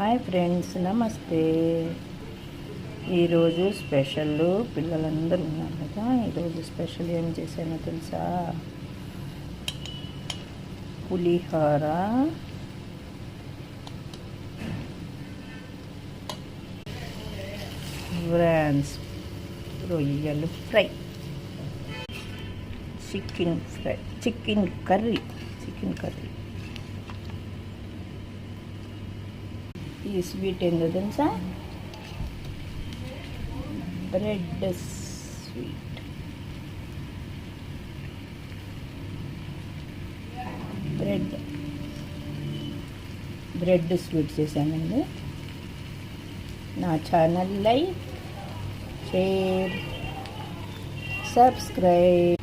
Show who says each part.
Speaker 1: Hi friends, నమస్తే. ఈరోజు special పిల్లలందరూ ఉన్నారు కదా. ఈరోజు స్పెషల్ ఏం చేశానో తెలుసా? పులిహోర, ఫ్రాన్స్ రొయ్యలు ఫ్రై, చికెన్ కర్రీ. ఈ స్వీట్ ఏందో తెలుసా? Bread sweet. బ్రెడ్ స్వీట్ చేశానండి. నా ఛానల్ లైక్, షేర్, సబ్స్క్రైబ్.